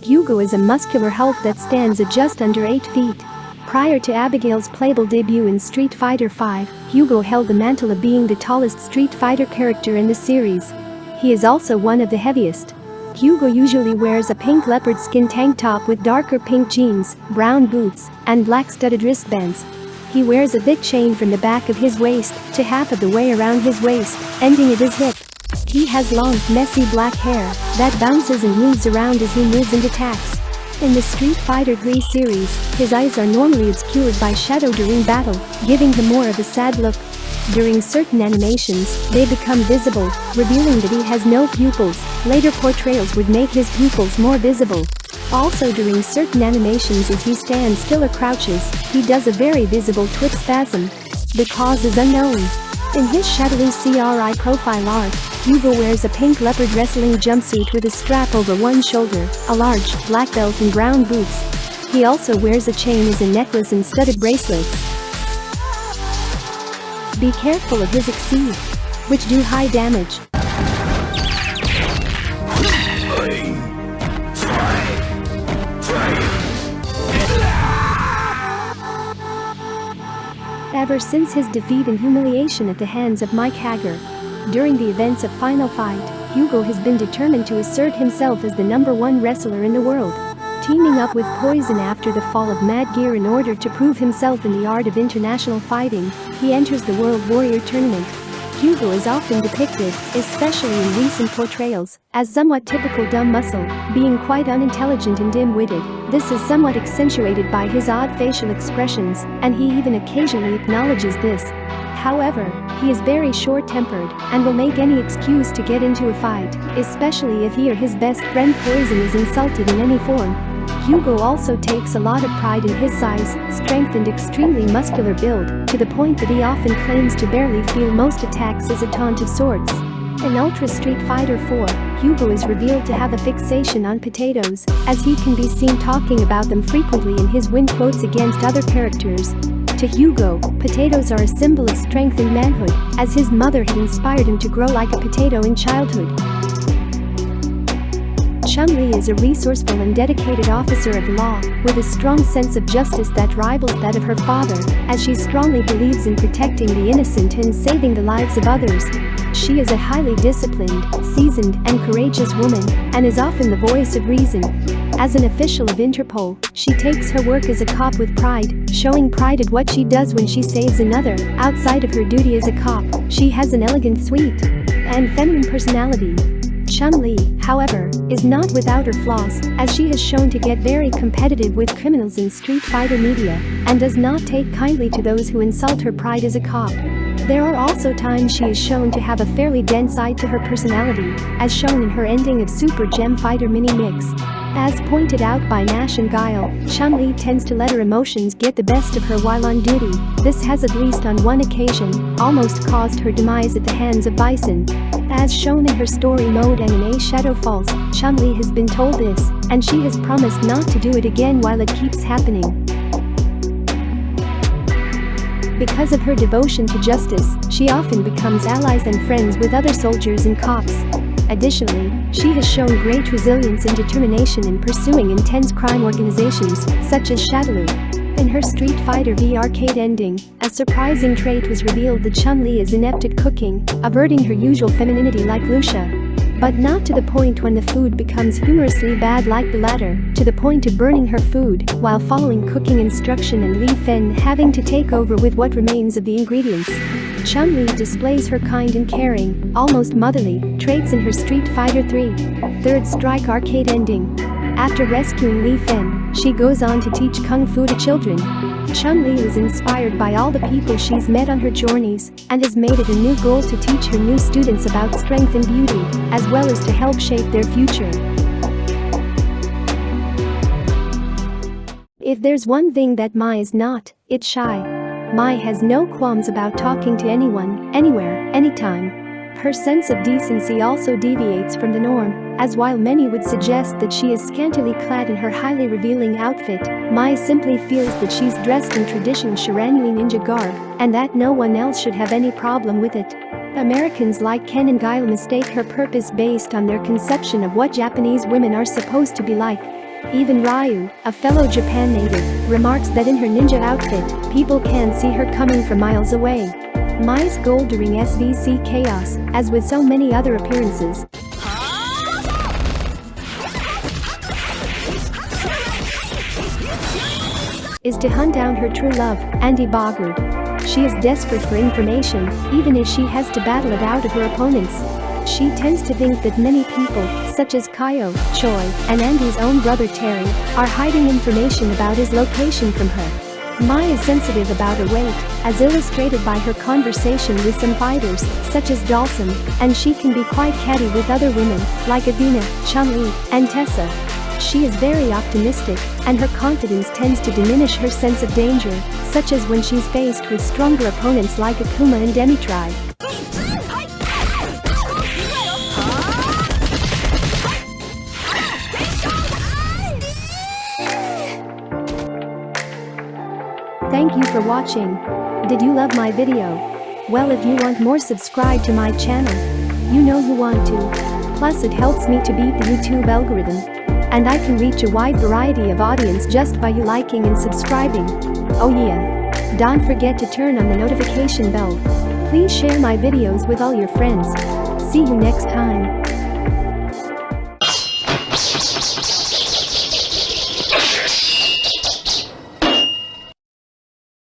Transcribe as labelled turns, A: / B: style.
A: HUGO is a muscular hulk that stands at just under 8 feet. Prior to Abigail's playable debut in Street Fighter V, HUGO held the mantle of being the tallest Street Fighter character in the series. He is also one of the heaviest. HUGO usually wears a pink leopard skin tank top with darker pink jeans, brown boots, and black studded wristbands. He wears a big chain from the back of his waist to half of the way around his waist, ending at his hip. He has long, messy black hair that bounces and moves around as he moves and attacks. In the Street Fighter III series, his eyes are normally obscured by shadow during battle, giving him more of a sad look. During certain animations, they become visible, revealing that he has no pupils. Later portrayals would make his pupils more visible. Also during certain animations as he stands still or crouches, he does a very visible twitch spasm. The cause is unknown. In his shadowy CRI profile art, HUGO wears a pink leopard wrestling jumpsuit with a strap over one shoulder, a large black belt and brown boots. He also wears a chain as a necklace and studded bracelets. Be careful of his Exceed, which do high damage. Ever since his defeat and humiliation at the hands of Mike Hager during the events of Final Fight, HUGO has been determined to assert himself as the #1 wrestler in the world. Teaming up with Poison after the fall of Mad Gear in order to prove himself in the art of international fighting, he enters the World Warrior Tournament. HUGO is often depicted, especially in recent portrayals, as somewhat typical dumb muscle, being quite unintelligent and dim-witted. This is somewhat accentuated by his odd facial expressions, and he even occasionally acknowledges this. However, he is very short-tempered and will make any excuse to get into a fight, especially if he or his best friend Poison is insulted in any form. HUGO also takes a lot of pride in his size, strength and extremely muscular build, to the point that he often claims to barely feel most attacks as a taunt of sorts. In Ultra Street Fighter IV, HUGO is revealed to have a fixation on potatoes, as he can be seen talking about them frequently in his win quotes against other characters. To HUGO, potatoes are a symbol of strength and manhood, as his mother had inspired him to grow like a potato in childhood. CHUN Li is a resourceful and dedicated officer of law, with a strong sense of justice that rivals that of her father, as she strongly believes in protecting the innocent and saving the lives of others. She is a highly disciplined, seasoned, and courageous woman, and is often the voice of reason. As an official of Interpol, she takes her work as a cop with pride, showing pride at what she does when she saves another. Outside of her duty as a cop, she has an elegant, sweet, and feminine personality. CHUN Li, however, is not without her flaws, as she has shown to get very competitive with criminals in Street Fighter media, and does not take kindly to those who insult her pride as a cop. There are also times she is shown to have a fairly dense side to her personality, as shown in her ending of Super Gem Fighter Mini Mix. As pointed out by Nash and Guile, CHUN Li tends to let her emotions get the best of her while on duty. This has, at least on one occasion, almost caused her demise at the hands of Bison. As shown in her story mode anime Shadow Falls, CHUN Li has been told this, and she has promised not to do it again while it keeps happening. Because of her devotion to justice, she often becomes allies and friends with other soldiers and cops. Additionally, she has shown great resilience and determination in pursuing intense crime organizations, such as Shadaloo. In her Street Fighter V arcade ending, a surprising trait was revealed that CHUN Li is inept at cooking, averting her usual femininity like Lucia. But not to the point when the food becomes humorously bad like the latter, to the point of burning her food while following cooking instruction and Li Fen having to take over with what remains of the ingredients. CHUN Li displays her kind and caring, almost motherly, traits in her Street Fighter III Third Strike arcade ending. After rescuing Li Fen, she goes on to teach Kung Fu to children. CHUN Li was inspired by all the people she's met on her journeys, and has made it a new goal to teach her new students about strength and beauty, as well as to help shape their future. If there's one thing that MAI is not, it's shy. MAI has no qualms about talking to anyone, anywhere, anytime. Her sense of decency also deviates from the norm, as while many would suggest that she is scantily clad in her highly revealing outfit, MAI simply feels that she's dressed in traditional Shiranui ninja garb, and that no one else should have any problem with it. Americans like Ken and Guile mistake her purpose based on their conception of what Japanese women are supposed to be like. Even Ryu, a fellow Japan native, remarks that in her ninja outfit, people can see her coming from miles away. MAI's goal during SVC Chaos, as with so many other appearances, is to hunt down her true love, Andy Bogard. She is desperate for information, even if she has to battle it out of her opponents. She tends to think that many people, such as Kaio, Choi, and Andy's own brother Terry, are hiding information about his location from her. MAI is sensitive about her weight, as illustrated by her conversation with some fighters, such as Dawson, and she can be quite catty with other women, like Athena, CHUN LI, and Tessa. She is very optimistic, and her confidence tends to diminish her sense of danger, such as when she's faced with stronger opponents like Akuma and Demitri. Thank you for watching. Did you love my video? Well, if you want more, subscribe to my channel. You know you want to. Plus it helps me to beat the YouTube algorithm. And I can reach a wide variety of audience just by you liking and subscribing. Oh yeah. Don't forget to turn on the notification bell. Please share my videos with all your friends. See you next time.